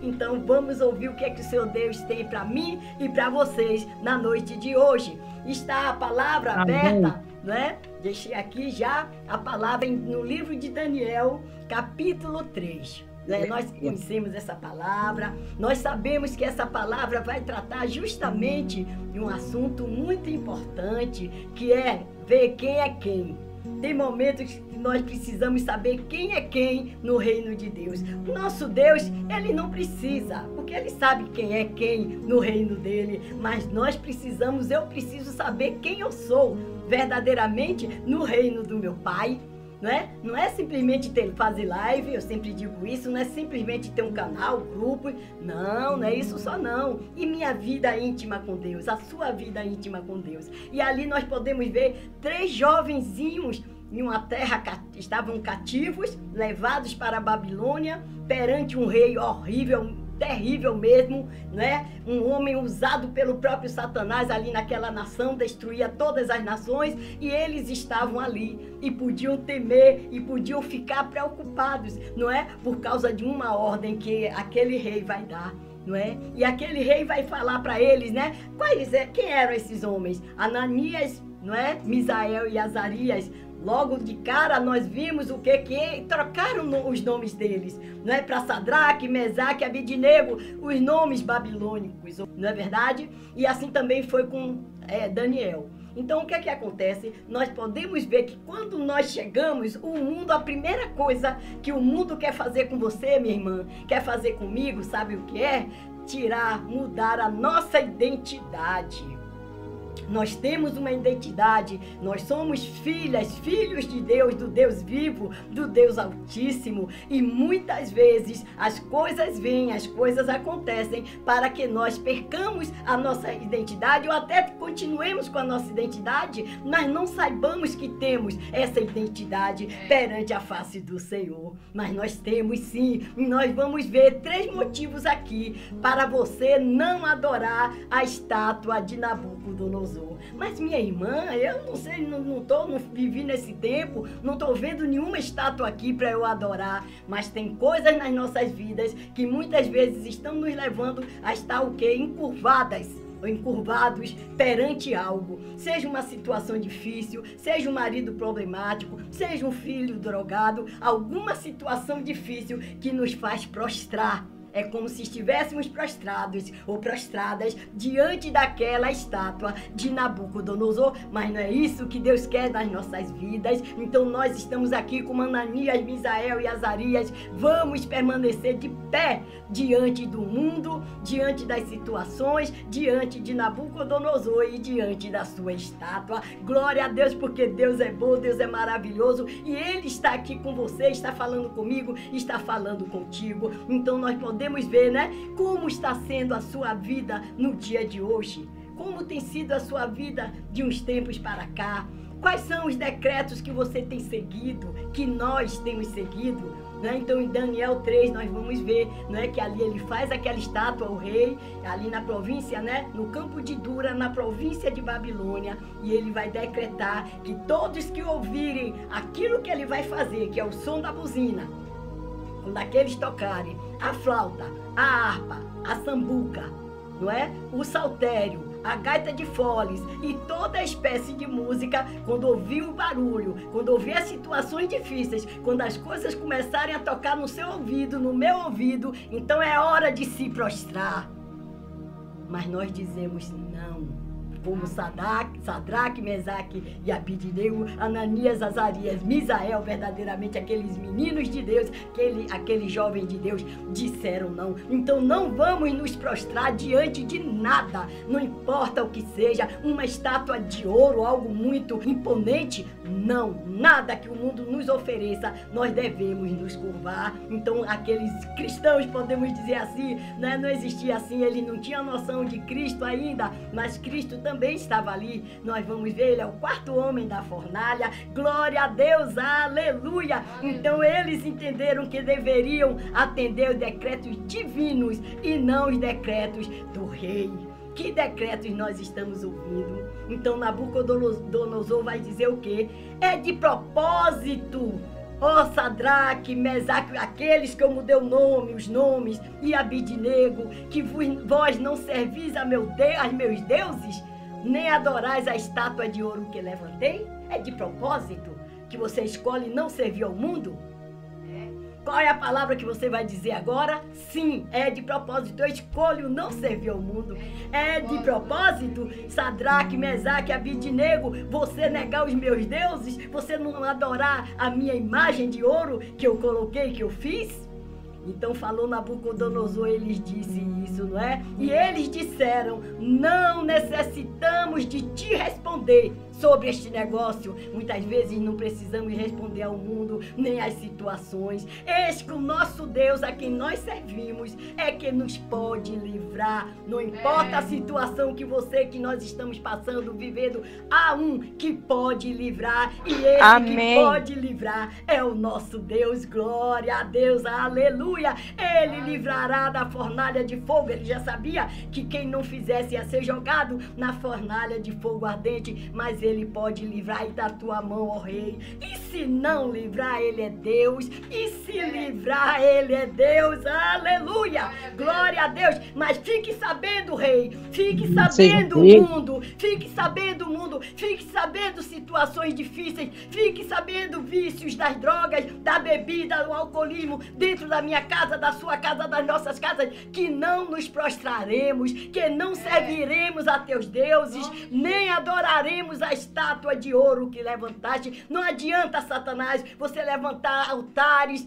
Então vamos ouvir o que é que o Senhor Deus tem para mim e para vocês na noite de hoje. Está a palavra aberta, né? Deixei aqui já a palavra no livro de Daniel, capítulo 3. Nós conhecemos essa palavra, nós sabemos que essa palavra vai tratar justamente de um assunto muito importante, que é ver quem é quem. Tem momentos que nós precisamos saber quem é quem no reino de Deus. O nosso Deus, ele não precisa, porque ele sabe quem é quem no reino dele. Mas nós precisamos, eu preciso saber quem eu sou verdadeiramente no reino do meu Pai. Não é simplesmente fazer live, eu sempre digo isso, não é simplesmente ter um canal, grupo, não é isso só não. E minha vida íntima com Deus, a sua vida íntima com Deus. E ali nós podemos ver 3 jovenzinhos em uma terra, estavam cativos, levados para a Babilônia, perante um rei horrível, terrível mesmo, um homem usado pelo próprio Satanás ali naquela nação, destruía todas as nações, e eles estavam ali e podiam temer e podiam ficar preocupados, por causa de uma ordem que aquele rei vai dar. E aquele rei vai falar para eles, quem eram esses homens? Ananias, Misael e Azarias. Logo de cara nós vimos o que trocaram os nomes deles, para Sadraque, Mesaque, Abidnego, os nomes babilônicos, não é verdade? E assim também foi com Daniel. Então o que acontece? Nós podemos ver que quando nós chegamos, o mundo, a primeira coisa que o mundo quer fazer com você, minha irmã, quer fazer comigo, sabe o que é? Mudar a nossa identidade. Nós temos uma identidade, nós somos filhos de Deus, do Deus vivo, do Deus Altíssimo, e muitas vezes as coisas vêm, as coisas acontecem para que nós percamos a nossa identidade ou até continuemos com a nossa identidade, mas não saibamos que temos essa identidade perante a face do Senhor. Mas nós temos sim, e nós vamos ver 3 motivos aqui para você não adorar a estátua de Nabucodonosor. Mas minha irmã, eu não sei, não vivi nesse tempo, não estou vendo nenhuma estátua aqui para eu adorar, mas tem coisas nas nossas vidas que muitas vezes estão nos levando a estar encurvadas ou encurvados perante algo, seja uma situação difícil, seja um marido problemático, seja um filho drogado, alguma situação difícil que nos faz prostrar. É como se estivéssemos prostrados ou prostradas diante daquela estátua de Nabucodonosor, mas não é isso que Deus quer nas nossas vidas. Então nós estamos aqui com Ananias, Misael e Azarias, vamos permanecer de pé diante do mundo, diante das situações, diante de Nabucodonosor e diante da sua estátua. Glória a Deus, porque Deus é bom, Deus é maravilhoso, e Ele está aqui com você, está falando comigo, está falando contigo. Então nós podemos ver, como está sendo a sua vida no dia de hoje, como tem sido a sua vida de uns tempos para cá, quais são os decretos que você tem seguido, que nós temos seguido, Então em Daniel 3 nós vamos ver, que ali ele faz aquela estátua ao rei, ali na província, no campo de Dura, na província de Babilônia, e ele vai decretar que todos que ouvirem aquilo que ele vai fazer, que é o som da buzina, quando aqueles tocarem a flauta, a harpa, a sambuca, o saltério, a gaita de foles e toda espécie de música, quando ouvir o barulho, quando ouvir as situações difíceis, quando as coisas começarem a tocar no seu ouvido, no meu ouvido, então é hora de se prostrar. Mas nós dizemos não. Como Sadraque, Mesaque e Abidnego, Ananias, Azarias, Misael, verdadeiramente aqueles meninos de Deus, aqueles jovens de Deus, disseram não. Então não vamos nos prostrar diante de nada, não importa o que seja, uma estátua de ouro, algo muito imponente, não, nada que o mundo nos ofereça, nós devemos nos curvar. Então aqueles cristãos, podemos dizer assim, não existia assim, eles não tinham noção de Cristo ainda, mas Cristo também estava ali. Nós vamos ver, ele é o 4º homem da fornalha. Glória a Deus, aleluia. Então eles entenderam que deveriam atender os decretos divinos e não os decretos do rei. Que decretos nós estamos ouvindo? Então Nabucodonosor vai dizer o quê? É de propósito Ó Sadraque, Mesaque, aqueles que eu mudei o nome, os nomes, e Abidinego, que vós não servis a meus deuses, nem adorais a estátua de ouro que levantei? É de propósito que você escolhe não servir ao mundo? Qual é a palavra que você vai dizer agora? Sim, é de propósito. Eu escolho não servir ao mundo. É de propósito, Sadraque, Mesaque, Abidinego, você negar os meus deuses? Você não adorar a minha imagem de ouro que eu coloquei, que eu fiz? Então falou Nabucodonosor, eles disse isso, não é? E eles disseram, não necessitamos de te responder sobre este negócio. Muitas vezes não precisamos responder ao mundo, nem às situações. Eis que o nosso Deus, a quem nós servimos, é que nos pode livrar. Não importa a situação que nós estamos passando, vivendo, há um que pode livrar. E esse Amém. Que pode livrar é o nosso Deus. Glória a Deus, aleluia. Ele livrará da fornalha de fogo. Ele já sabia que quem não fizesse ia ser jogado na fornalha de fogo ardente, mas ele pode livrar e da tua mão, ó rei. E se não livrar, ele é Deus. E se livrar, ele é Deus. Aleluia. Glória a Deus. Mas fique sabendo, rei. Fique sabendo o mundo. Fique sabendo o mundo. Fique sabendo situações difíceis. Fique sabendo vícios das drogas, da bebida, do alcoolismo dentro da minha casa, da sua casa, das nossas casas, que não nos prostraremos, que não serviremos a teus deuses, nem adoraremos a estátua de ouro que levantaste. Não adianta, Satanás, você levantar altares,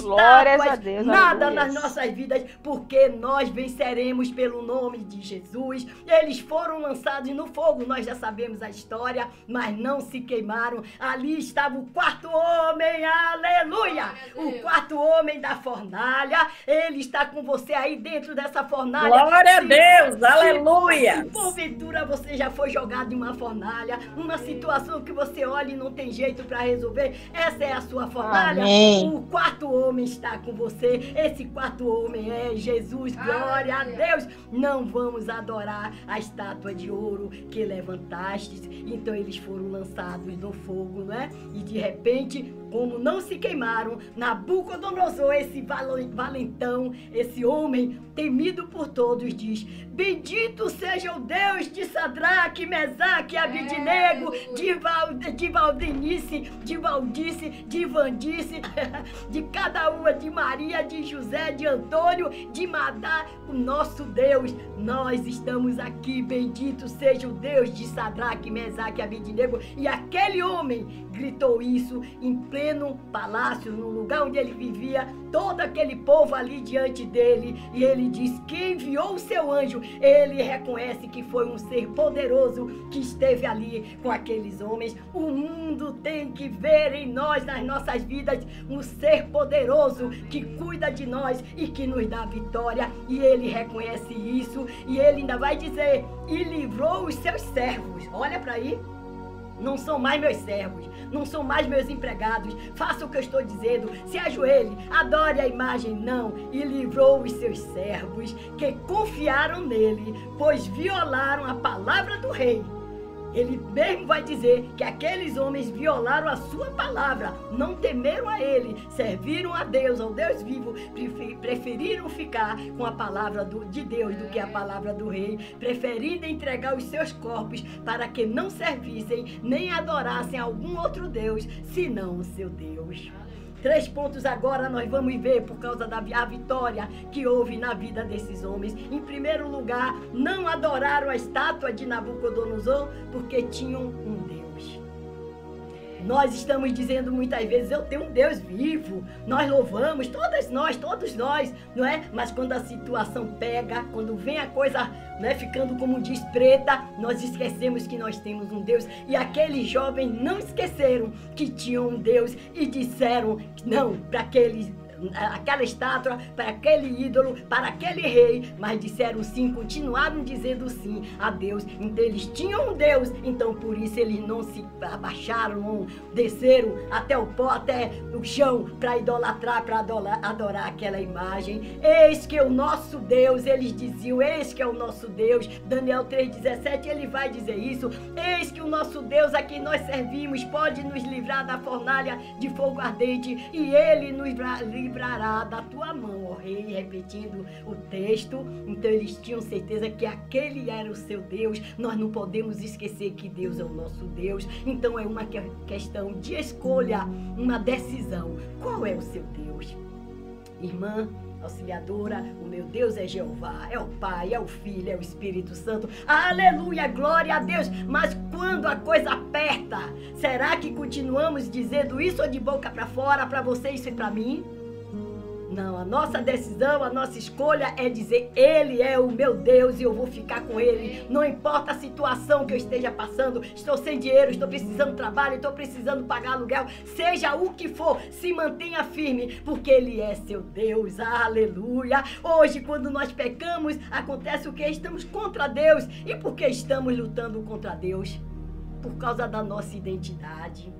Glórias estátuas, a Deus, nada aleluia. nas nossas vidas, porque nós venceremos pelo nome de Jesus. Eles foram lançados no fogo, nós já sabemos a história, mas não se queimaram. Ali estava o quarto homem, aleluia! O quarto homem da fornalha, ele está com você aí dentro dessa fornalha. Glória a Deus, aleluia! Se porventura você já foi jogado em uma fornalha, uma situação que você olha e não tem jeito para resolver, essa é a sua fornalha. Amém. O quarto homem está com você, esse quarto homem é Jesus, glória a Deus. Não vamos adorar a estátua de ouro que levantastes. Então eles foram lançados no fogo, não é? E de repente, como não se queimaram, Nabucodonosor, esse valentão, esse homem temido por todos, diz: bendito seja o Deus de Sadraque, Mesaque, Abidinego, de Valdenice, de Valdice, de Vandice, de cada uma, de Maria, de José, de Antônio, de Madá, o nosso Deus. Nós estamos aqui, bendito seja o Deus de Sadraque, Mesaque, Abidinego. E aquele homem gritou isso em pleno palácio, no lugar onde ele vivia, todo aquele povo ali diante dele, e ele diz que enviou o seu anjo. Ele reconhece que foi um ser poderoso que esteve ali com aqueles homens. O mundo tem que ver em nós, nas nossas vidas, um ser poderoso que cuida de nós e que nos dá vitória, e ele reconhece isso, e ele ainda vai dizer: e livrou os seus servos. Olha para aí. Não são mais meus servos, não são mais meus empregados. Faça o que eu estou dizendo, se ajoelhe, adore a imagem, não. E livrou os seus servos que confiaram nele, pois violaram a palavra do rei. Ele mesmo vai dizer que aqueles homens violaram a sua palavra, não temeram a ele, serviram a Deus, ao Deus vivo, preferiram ficar com a palavra de Deus do que a palavra do rei, preferindo entregar os seus corpos para que não servissem nem adorassem algum outro Deus, senão o seu Deus. 3 pontos agora nós vamos ver por causa da vitória que houve na vida desses homens. Em primeiro lugar, não adoraram a estátua de Nabucodonosor porque tinham um Deus. Nós estamos dizendo muitas vezes: eu tenho um Deus vivo. Nós louvamos, todos nós, não é? Mas quando a situação pega, quando vem a coisa, não é, ficando como diz preta, nós esquecemos que nós temos um Deus. E aqueles jovens não esqueceram que tinham um Deus e disseram não para aqueles aquela estátua, para aquele ídolo, para aquele rei, mas disseram sim, continuaram dizendo sim a Deus. Então eles tinham um Deus, então por isso eles não se abaixaram, não desceram até o pó, até o chão, para idolatrar, para adorar aquela imagem. Eis que o nosso Deus, eles diziam, eis que é o nosso Deus. Daniel 3,17, ele vai dizer isso. Eis que o nosso Deus a quem nós servimos pode nos livrar da fornalha de fogo ardente, e ele nos livrará da tua mão, ó rei. Repetindo o texto, então eles tinham certeza que aquele era o seu Deus. Nós não podemos esquecer que Deus é o nosso Deus. Então é uma questão de escolha, uma decisão. Qual é o seu Deus? Irmã auxiliadora, o meu Deus é Jeová, é o Pai, é o Filho, é o Espírito Santo. Aleluia, glória a Deus. Mas quando a coisa aperta, será que continuamos dizendo isso ou de boca para fora, para você isso e para mim? Não, a nossa decisão, a nossa escolha é dizer, Ele é o meu Deus e eu vou ficar com Ele. Não importa a situação que eu esteja passando, estou sem dinheiro, estou precisando de trabalho, estou precisando pagar aluguel, seja o que for, se mantenha firme, porque Ele é seu Deus. Aleluia. Hoje, quando nós pecamos, acontece o que? Estamos contra Deus. E por que estamos lutando contra Deus? Por causa da nossa identidade.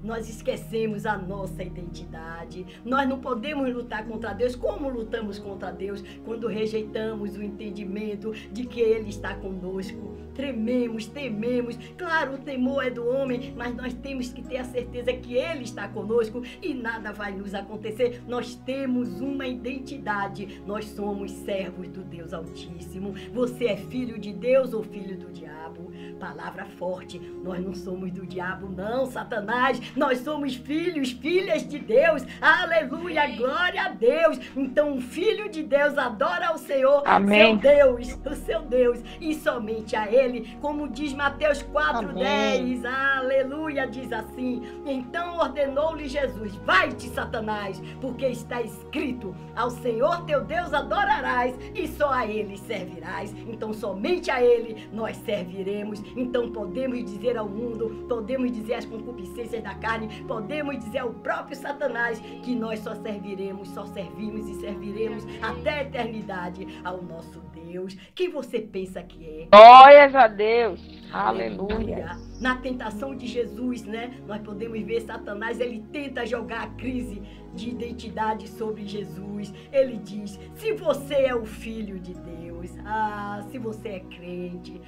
Nós esquecemos a nossa identidade. Nós não podemos lutar contra Deus. Como lutamos contra Deus? Quando rejeitamos o entendimento de que Ele está conosco. Trememos, tememos. Claro, o temor é do homem, mas nós temos que ter a certeza que Ele está conosco e nada vai nos acontecer. Nós temos uma identidade. Nós somos servos do Deus Altíssimo. Você é filho de Deus ou filho do diabo? Palavra forte. Nós não somos do diabo, não, Satanás. Nós somos filhos, filhas de Deus. Aleluia, glória a Deus. Então, um filho de Deus adora ao Senhor, amém, seu Deus, o seu Deus, e somente a Ele. Como diz Mateus 4,10. Aleluia, diz assim: então ordenou-lhe Jesus: vai-te, Satanás, porque está escrito, ao Senhor teu Deus adorarás e só a Ele servirás. Então, somente a Ele nós serviremos. Então, podemos dizer ao mundo, podemos dizer às concupiscências da carne, podemos dizer ao próprio Satanás que nós só serviremos, só servimos e serviremos até a eternidade ao nosso Deus. Quem você pensa que é? Glórias a Deus. Aleluia. Na tentação de Jesus, né? Nós podemos ver Satanás, ele tenta jogar a crise de identidade sobre Jesus. Ele diz: se você é o filho de Deus, se você é crente,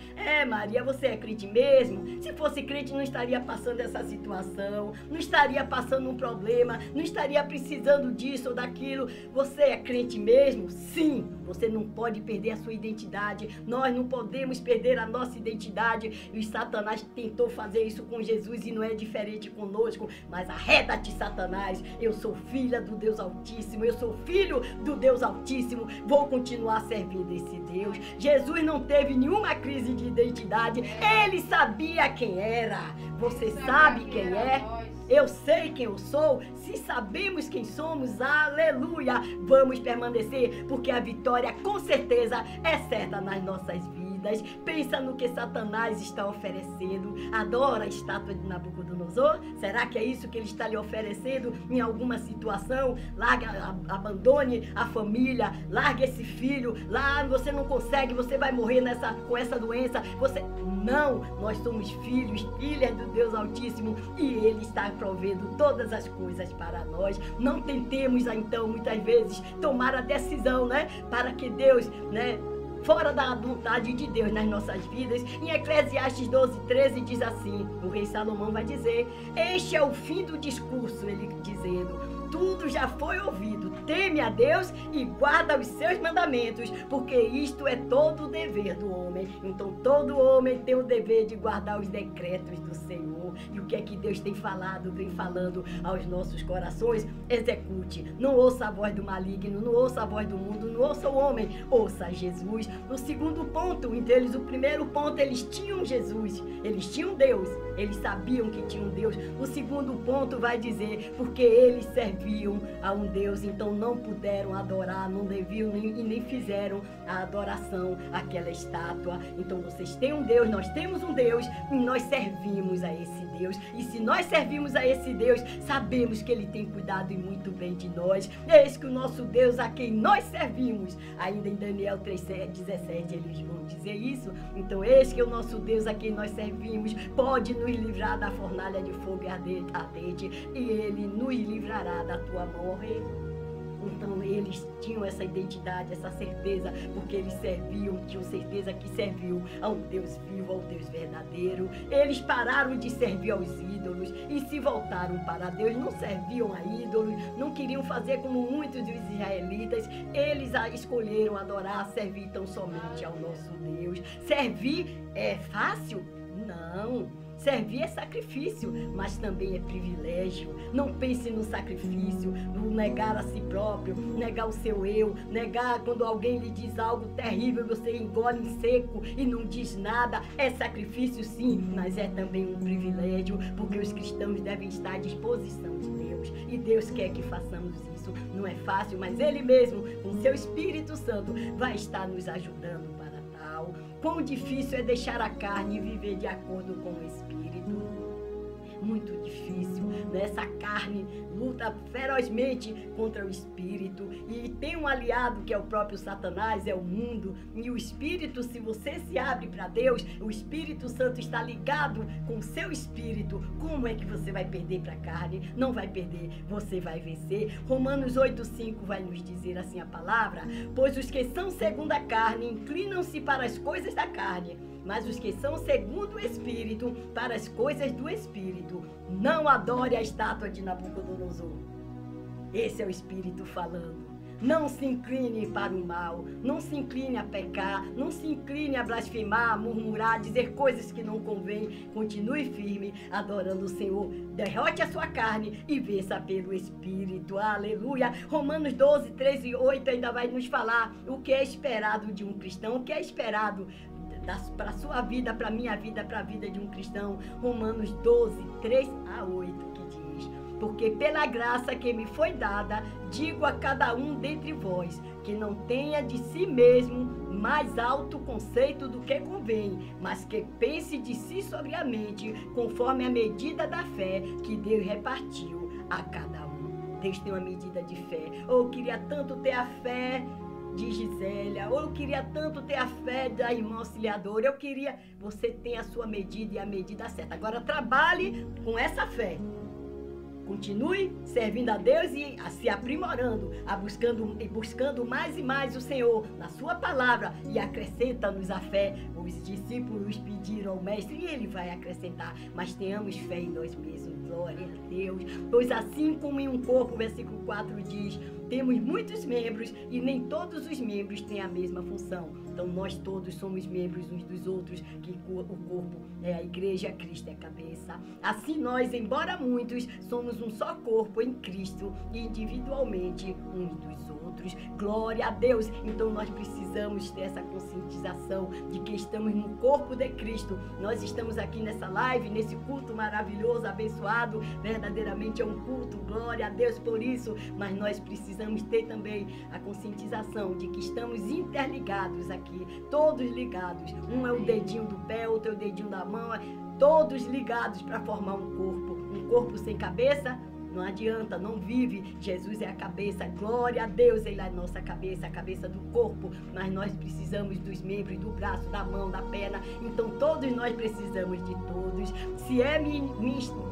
Maria, você é crente mesmo? Se fosse crente, não estaria passando essa situação, não estaria passando um problema, não estaria precisando disso ou daquilo. Você é crente mesmo? Sim. Você não pode perder a sua identidade. Nós não podemos perder a nossa identidade. E Satanás tentou fazer isso com Jesus e não é diferente conosco. Mas arreda-te, Satanás. Eu sou filha do Deus Altíssimo. Eu sou filho do Deus Altíssimo. Vou continuar servindo esse Deus. Jesus não teve nenhuma crise de identidade. Ele sabia quem era. Você sabe quem é? Eu sei quem eu sou. Se sabemos quem somos, aleluia, vamos permanecer, porque a vitória com certeza é certa nas nossas vidas. Pensa no que Satanás está oferecendo. Adora a estátua de Nabucodonosor? Será que é isso que ele está lhe oferecendo em alguma situação? Larga, abandone a família, larga esse filho, lá você não consegue, você vai morrer com essa doença. Não, nós somos filhos, filhas do Deus Altíssimo, e Ele está provendo todas as coisas para nós. Não tentemos, então, muitas vezes, tomar a decisão, né? Para que Deus, né? Fora da vontade de Deus nas nossas vidas. Em Eclesiastes 12:13 diz assim, o rei Salomão vai dizer: este é o fim do discurso, ele dizendo: tudo já foi ouvido, teme a Deus e guarda os seus mandamentos, porque isto é todo o dever do homem. Então todo homem tem o dever de guardar os decretos do Senhor. E o que é que Deus tem falado, vem falando aos nossos corações? Execute, não ouça a voz do maligno, não ouça a voz do mundo, não ouça o homem, ouça Jesus. No segundo ponto, entre eles, o primeiro ponto, eles tinham Jesus, eles tinham Deus, eles sabiam que tinham Deus. O segundo ponto vai dizer, porque eles serviam serviam a um Deus, então não puderam adorar, não deviam e nem fizeram a adoração àquela estátua. Então vocês têm um Deus, nós temos um Deus e nós servimos a esse Deus. E se nós servimos a esse Deus, sabemos que Ele tem cuidado e muito bem de nós. Eis que o nosso Deus a quem nós servimos, ainda em Daniel 3:17 eles vão dizer isso. Então eis que o nosso Deus a quem nós servimos pode nos livrar da fornalha de fogo ardente e Ele nos livrará da tua mão, ó Rei. Então eles tinham essa identidade, essa certeza, porque eles tinham certeza que serviam a um Deus vivo, ao Deus verdadeiro. Eles pararam de servir aos ídolos e se voltaram para Deus. Não serviam a ídolos, não queriam fazer como muitos dos israelitas. Eles escolheram adorar, servir tão somente ao nosso Deus. Servir é fácil? Não. Servir é sacrifício, mas também é privilégio. Não pense no sacrifício, no negar a si próprio, negar o seu eu, negar quando alguém lhe diz algo terrível, você engole em seco e não diz nada. É sacrifício sim, mas é também um privilégio, porque os cristãos devem estar à disposição de Deus. E Deus quer que façamos isso. Não é fácil, mas Ele mesmo, com seu Espírito Santo, vai estar nos ajudando para tal. Quão difícil é deixar a carne e viver de acordo com o Espírito. Muito difícil, né? Essa carne luta ferozmente contra o Espírito e tem um aliado que é o próprio Satanás, é o mundo. E o Espírito, se você se abre para Deus, o Espírito Santo está ligado com o seu Espírito. Como é que você vai perder para a carne? Não vai perder, você vai vencer. Romanos 8:5 vai nos dizer assim a palavra: pois os que são segundo a carne inclinam-se para as coisas da carne, mas os que são segundo o Espírito, para as coisas do Espírito. Não adore a estátua de Nabucodonosor. Esse é o Espírito falando. Não se incline para o mal, não se incline a pecar, não se incline a blasfemar, a murmurar, a dizer coisas que não convêm. Continue firme, adorando o Senhor. Derrote a sua carne e vença pelo Espírito. Aleluia. Romanos 12:3-8 ainda vai nos falar o que é esperado de um cristão, o que é esperado para a sua vida, para a minha vida, para a vida de um cristão. Romanos 12:3-8, que diz: porque pela graça que me foi dada, digo a cada um dentre vós, que não tenha de si mesmo mais alto conceito do que convém, mas que pense de si sobriamente, conforme a medida da fé que Deus repartiu a cada um. Deus tem uma medida de fé. Eu queria tanto ter a fé de Gisélia, ou eu queria tanto ter a fé da irmã auxiliadora. Eu queria, você tem a sua medida e a medida certa. Agora trabalhe com essa fé. Continue servindo a Deus e se aprimorando, buscando mais e mais o Senhor na sua palavra, e acrescenta-nos a fé. Os discípulos pediram ao mestre e ele vai acrescentar, mas tenhamos fé em nós mesmos. Glória a Deus. Pois assim como em um corpo, versículo 4 diz, temos muitos membros e nem todos os membros têm a mesma função. Então nós todos somos membros uns dos outros, que o corpo é a igreja, Cristo é a cabeça. Assim nós, embora muitos, somos um só corpo em Cristo e individualmente uns dos outros. Glória a Deus. Então nós precisamos ter essa conscientização de que estamos no corpo de Cristo. Nós estamos aqui nessa live, nesse culto maravilhoso, abençoado. Verdadeiramente é um culto, glória a Deus por isso. Mas nós precisamos ter também a conscientização de que estamos interligados aqui, todos ligados. Um é o dedinho do pé, outro é o dedinho da mão, todos ligados para formar um corpo. Um corpo sem cabeça não adianta, não vive. Jesus é a cabeça, glória a Deus, Ele é a nossa cabeça, a cabeça do corpo. Mas nós precisamos dos membros, do braço, da mão, da perna. Então todos nós precisamos de todos. Se é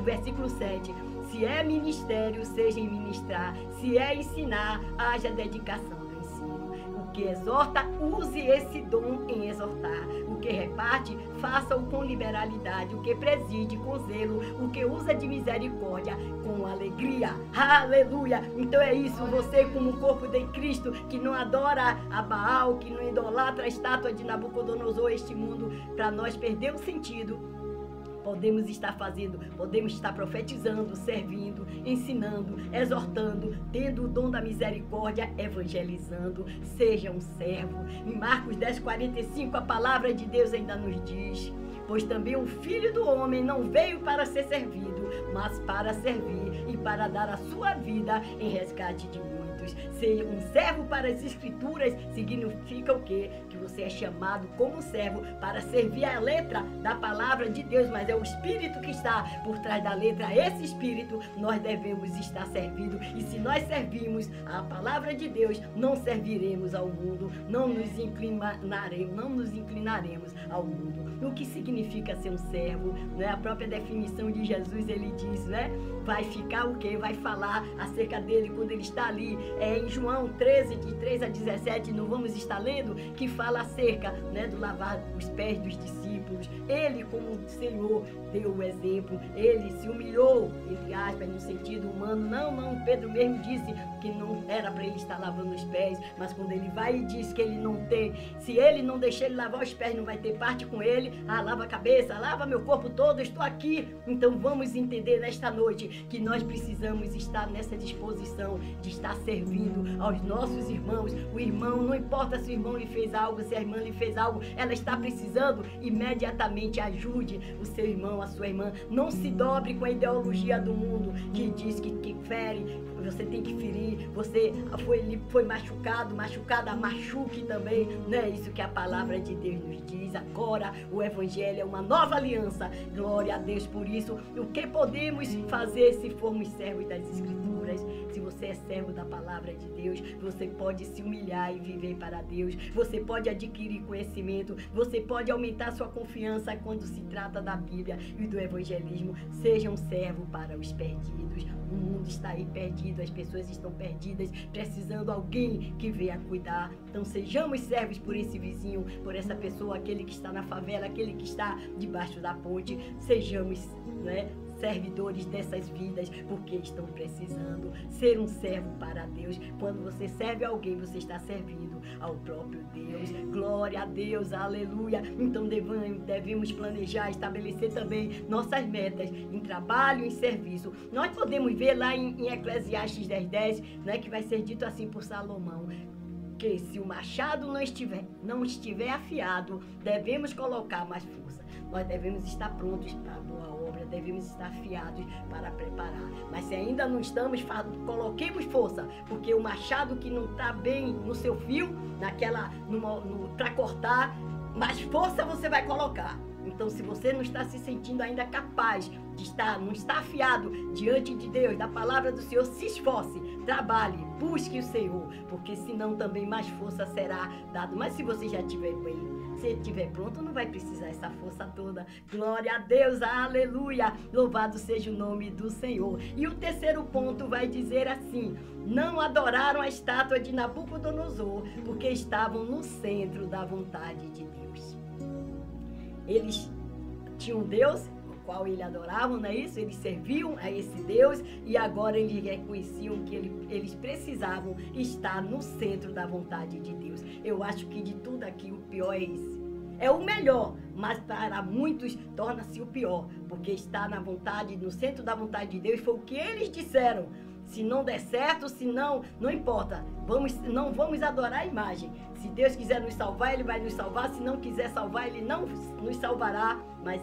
versículo 7, se é ministério, seja em ministrar. Se é ensinar, haja dedicação do ensino. O que exorta, use esse dom em exortar. O que reparte, faça-o com liberalidade. O que preside, com zelo. O que usa de misericórdia, com alegria. Aleluia! Então é isso, você como corpo de Cristo, que não adora a Baal, que não idolatra a estátua de Nabucodonosor, este mundo, para nós perder o sentido. Podemos estar fazendo, podemos estar profetizando, servindo, ensinando, exortando, tendo o dom da misericórdia, evangelizando. Seja um servo. Em Marcos 10:45, a palavra de Deus ainda nos diz: pois também o Filho do Homem não veio para ser servido, mas para servir e para dar a sua vida em resgate de muitos. Ser um servo para as Escrituras significa o quê? Que você é chamado como servo para servir a letra da palavra de Deus, mas é o Espírito que está por trás da letra. Esse Espírito nós devemos estar servindo, e se nós servirmos a palavra de Deus, não serviremos ao mundo, não nos inclinaremos ao mundo. O que significa ser um servo? Né? A própria definição de Jesus, ele diz, né? Vai ficar o quê? Vai falar acerca dele quando ele está ali, em João 13, de 3 a 17, não vamos estar lendo, que fala acerca, né, do lavar os pés dos discípulos. Ele, como o Senhor, deu o exemplo, ele se humilhou, entre aspas, no sentido humano. Não, Pedro mesmo disse que não era para ele estar lavando os pés, mas quando ele vai e diz que ele não tem, se ele não deixar ele lavar os pés, não vai ter parte com ele. Lava a cabeça, lava meu corpo todo, estou aqui. Então vamos entender nesta noite que nós precisamos estar nessa disposição de estar servindo aos nossos irmãos. O irmão, não importa se o irmão lhe fez algo, se a irmã lhe fez algo, ela está precisando, imediatamente ajude o seu irmão, a sua irmã. Não se dobre com a ideologia do mundo que diz que fere, você tem que ferir, você foi machucada, machuque também. Não é isso que a palavra de Deus nos diz. Agora o Evangelho é uma nova aliança. Glória a Deus por isso. O que podemos fazer se formos servos das Escrituras? Se você é servo da palavra de Deus, você pode se humilhar e viver para Deus. Você pode adquirir conhecimento. Você pode aumentar sua confiança quando se trata da Bíblia e do evangelismo. Seja um servo para os perdidos. O mundo está aí perdido, as pessoas estão perdidas, precisando de alguém que venha cuidar. Então sejamos servos por esse vizinho, por essa pessoa, aquele que está na favela, aquele que está debaixo da ponte. Sejamos, né, servidores dessas vidas, porque estão precisando ser um servo para Deus. Quando você serve alguém, você está servindo ao próprio Deus. Glória a Deus, aleluia. Então devemos planejar, estabelecer também nossas metas em trabalho, em serviço. Nós podemos ver lá em Eclesiastes 10:10, né, que vai ser dito assim por Salomão, que se o machado não estiver afiado, devemos colocar mais força. Nós devemos estar prontos para a boa obra, devemos estar afiados para preparar. Mas se ainda não estamos, coloquemos força, porque o machado que não está bem no seu fio, para cortar, mais força você vai colocar. Então, se você não está se sentindo ainda capaz de não está afiado diante de Deus, da palavra do Senhor, se esforce, trabalhe, busque o Senhor, porque senão também mais força será dada. Mas se você já estiver bem, se estiver pronto, não vai precisar essa força toda. Glória a Deus, aleluia, louvado seja o nome do Senhor. E o terceiro ponto vai dizer assim: não adoraram a estátua de Nabucodonosor, porque estavam no centro da vontade de Deus. Eles tinham um Deus, o qual eles adoravam, não é isso? Eles serviam a esse Deus e agora eles reconheciam que eles precisavam estar no centro da vontade de Deus. Eu acho que de tudo aqui o pior é esse. É o melhor, mas para muitos torna-se o pior, porque estar na vontade, no centro da vontade de Deus foi o que eles disseram. Se não der certo, se não importa, não vamos adorar a imagem. Se Deus quiser nos salvar, Ele vai nos salvar. Se não quiser salvar, Ele não nos salvará. Mas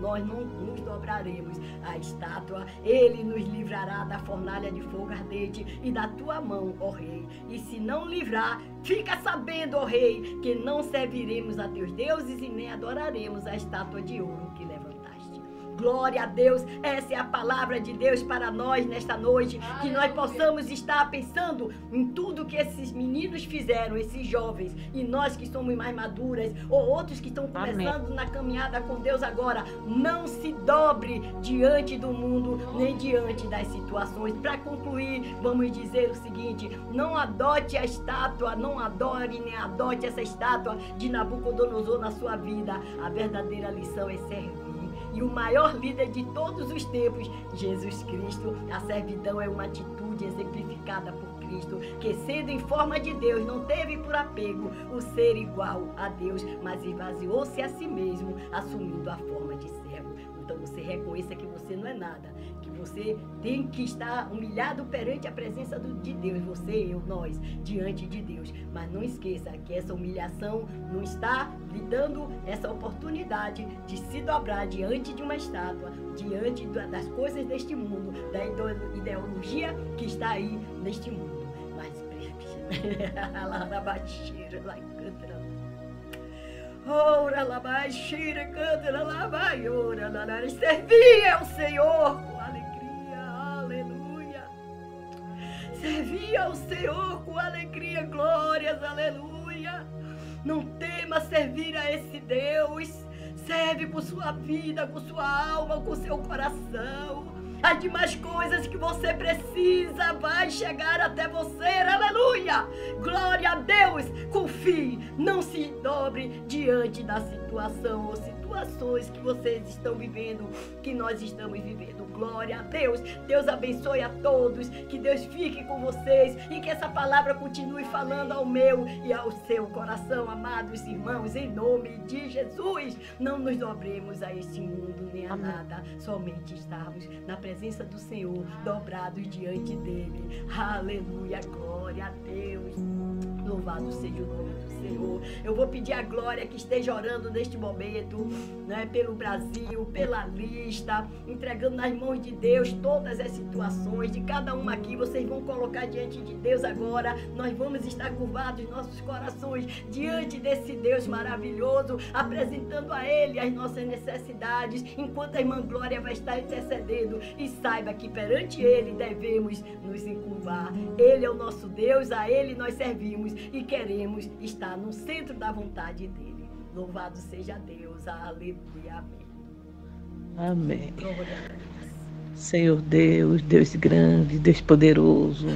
nós não nos dobraremos à estátua. Ele nos livrará da fornalha de fogo ardente e da tua mão, ó Rei. E se não livrar, fica sabendo, ó Rei, que não serviremos a teus deuses e nem adoraremos a estátua de ouro que levantaste. Glória a Deus, essa é a palavra de Deus para nós nesta noite, que nós possamos estar pensando em tudo que esses meninos fizeram, esses jovens, e nós que somos mais maduras, ou outros que estão começando na caminhada com Deus agora. Não se dobre diante do mundo, nem diante das situações. Para concluir, vamos dizer o seguinte: não adote a estátua, não adore nem adote essa estátua de Nabucodonosor na sua vida. A verdadeira lição é servir. E o maior líder de todos os tempos, Jesus Cristo. A servidão é uma atitude exemplificada por Cristo, que sendo em forma de Deus, não teve por apego o ser igual a Deus, mas esvaziou-se a si mesmo, assumindo a forma de servo. Então você reconheça que você não é nada, que você tem que estar humilhado perante a presença de Deus, você, eu, nós, diante de Deus. Mas não esqueça que essa humilhação não está lhe dando essa oportunidade de se dobrar diante de uma estátua, diante das coisas deste mundo, da ideologia que está aí neste mundo. Mas lá na baixeira, lá em Cântara. Ora, lá baixeira, Cântara, lá vai, ora, lá, servia ao Senhor com alegria, aleluia. Servia ao Senhor com alegria, glórias, aleluia. Não tema servir a esse Deus. Serve com sua vida, com sua alma, com seu coração. As demais coisas que você precisa vai chegar até você, aleluia! Glória a Deus! Confie, não se dobre diante da situação ou situações que vocês estão vivendo, que nós estamos vivendo. Glória a Deus! Deus abençoe a todos, que Deus fique com vocês e que essa palavra continue falando ao meu e ao seu coração, amados irmãos, em nome de Jesus. Não nos dobremos a este mundo nem a nada, somente estarmos na presença do Senhor, dobrados diante dele. Aleluia, glória a Deus. Louvado seja o nome do Senhor. Eu vou pedir a Glória que esteja orando neste momento, né, pelo Brasil, pela lista, entregando nas mãos de Deus todas as situações de cada uma aqui. Vocês vão colocar diante de Deus agora. Nós vamos estar curvados nossos corações diante desse Deus maravilhoso, apresentando a Ele as nossas necessidades, enquanto a irmã Glória vai estar intercedendo. E saiba que perante Ele devemos nos encurvar. Ele é o nosso Deus, a Ele nós servimos e queremos estar no centro da vontade dele. Louvado seja Deus, aleluia, amém. Amém. Senhor Deus, Deus grande, Deus poderoso,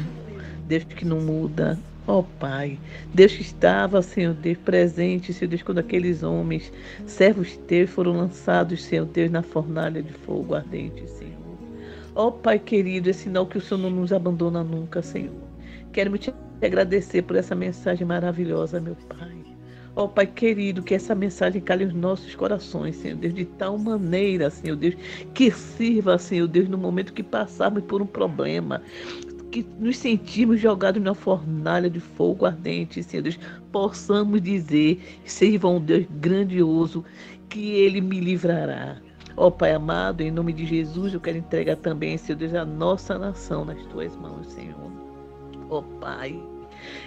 Deus que não muda, ó Pai, Deus que estava, Senhor Deus, presente, Senhor Deus, quando aqueles homens, servos teus, foram lançados, Senhor Deus, na fornalha de fogo ardente, Senhor. Ó Pai querido, é sinal que o Senhor não nos abandona nunca, Senhor. Quero te agradecer por essa mensagem maravilhosa, meu Pai. Ó Pai querido, que essa mensagem cale os nossos corações, Senhor Deus, de tal maneira, Senhor Deus, que sirva, Senhor Deus, no momento que passarmos por um problema, que nos sentimos jogados na fornalha de fogo ardente, Senhor Deus, possamos dizer, sirva um Deus grandioso, que Ele me livrará. Ó Pai amado, em nome de Jesus, eu quero entregar também, Senhor Deus, a nossa nação nas Tuas mãos, Senhor. Ó Pai,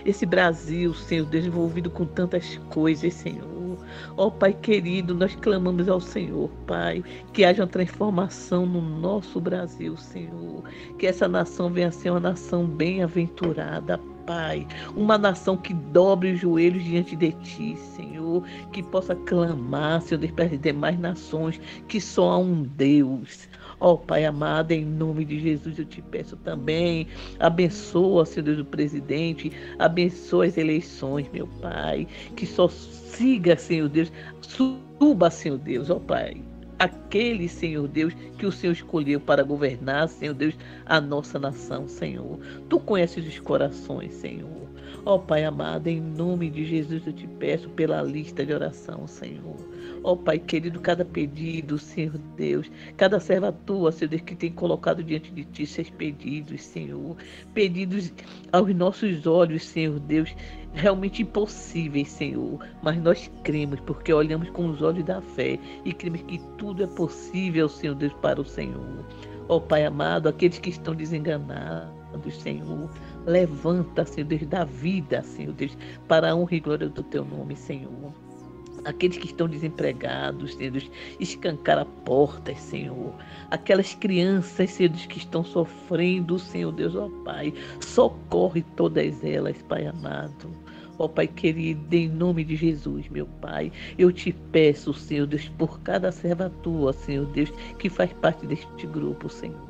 esse Brasil, Senhor Deus, envolvido com tantas coisas, Senhor. Ó Pai querido, nós clamamos ao Senhor, Pai, que haja uma transformação no nosso Brasil, Senhor. Que essa nação venha a ser uma nação bem-aventurada, Pai. Uma nação que dobre os joelhos diante de Ti, Senhor. Que possa clamar, Senhor Deus, para as demais nações, que só há um Deus. Ó Pai amado, em nome de Jesus eu te peço também, abençoa, Senhor Deus, o presidente, abençoa as eleições, meu Pai, que só siga, Senhor Deus, suba, Senhor Deus, ó Pai, aquele, Senhor Deus, que o Senhor escolheu para governar, Senhor Deus, a nossa nação, Senhor. Tu conheces os corações, Senhor. Ó Pai amado, em nome de Jesus eu te peço pela lista de oração, Senhor. Ó Pai querido, cada pedido, Senhor Deus, cada serva tua, Senhor Deus, que tem colocado diante de Ti seus pedidos, Senhor. Pedidos aos nossos olhos, Senhor Deus, realmente impossíveis, Senhor. Mas nós cremos, porque olhamos com os olhos da fé e cremos que tudo é possível, Senhor Deus, para o Senhor. Ó Pai amado, aqueles que estão desenganados, Senhor, levanta, Senhor Deus, da vida, Senhor Deus, para a honra e glória do Teu nome, Senhor. Aqueles que estão desempregados, Senhor Deus, escancara portas, Senhor. Aquelas crianças, Senhor Deus, que estão sofrendo, Senhor Deus, ó Pai, socorre todas elas, Pai amado. Ó Pai querido, em nome de Jesus, meu Pai, eu te peço, Senhor Deus, por cada serva tua, Senhor Deus, que faz parte deste grupo, Senhor.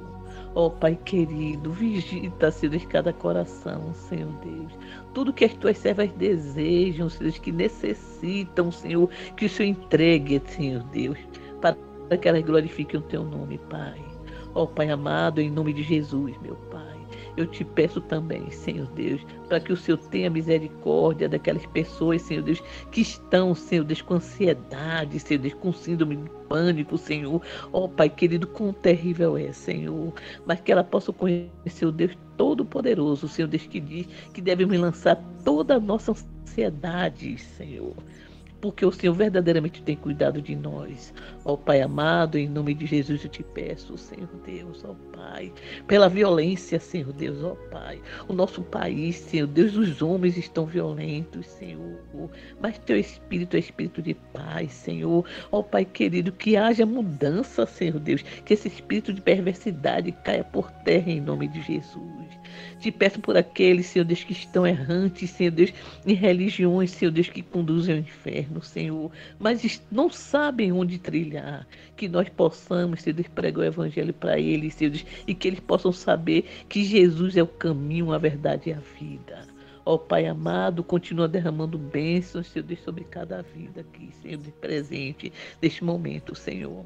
Ó Pai querido, visita, Senhor Deus, cada coração, Senhor Deus. Tudo que as tuas servas desejam, Senhor Deus, que necessitam, Senhor, que o Senhor entregue, Senhor Deus, para que elas glorifiquem o teu nome, Pai. Ó Pai amado, em nome de Jesus, meu Pai. eu te peço também, Senhor Deus, para que o Senhor tenha misericórdia daquelas pessoas, Senhor Deus, que estão, Senhor Deus, com ansiedade, Senhor Deus, com síndrome de pânico, Senhor. Ó Pai querido, quão terrível é, Senhor, mas que ela possa conhecer o Deus Todo-Poderoso, Senhor Deus, que diz que deve me lançar toda a nossa ansiedade, Senhor, porque o Senhor verdadeiramente tem cuidado de nós. Ó Pai amado, em nome de Jesus eu te peço, Senhor Deus, ó Pai, pela violência, Senhor Deus, ó Pai, o nosso país, Senhor Deus, os homens estão violentos, Senhor, mas teu Espírito é Espírito de paz, Senhor. Ó Pai querido, que haja mudança, Senhor Deus, que esse espírito de perversidade caia por terra em nome de Jesus. Te peço por aqueles, Senhor Deus, que estão errantes, Senhor Deus, em religiões, Senhor Deus, que conduzem ao inferno, Senhor, mas não sabem onde trilhar, que nós possamos, Senhor Deus, pregar o Evangelho para eles, Senhor Deus, e que eles possam saber que Jesus é o caminho, a verdade e a vida. Ó Pai amado, continua derramando bênçãos, Senhor Deus, sobre cada vida aqui, Senhor Deus, presente neste momento, Senhor.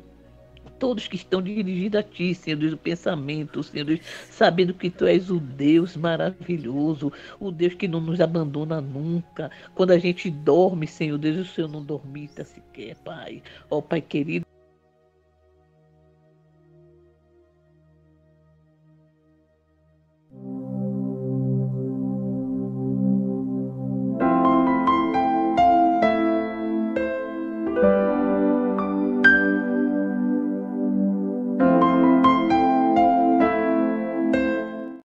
Todos que estão dirigidos a Ti, Senhor Deus, o pensamento, Senhor Deus, sabendo que Tu és o Deus maravilhoso, o Deus que não nos abandona nunca. Quando a gente dorme, Senhor Deus, o Senhor não dormita sequer, Pai. Ó Pai querido,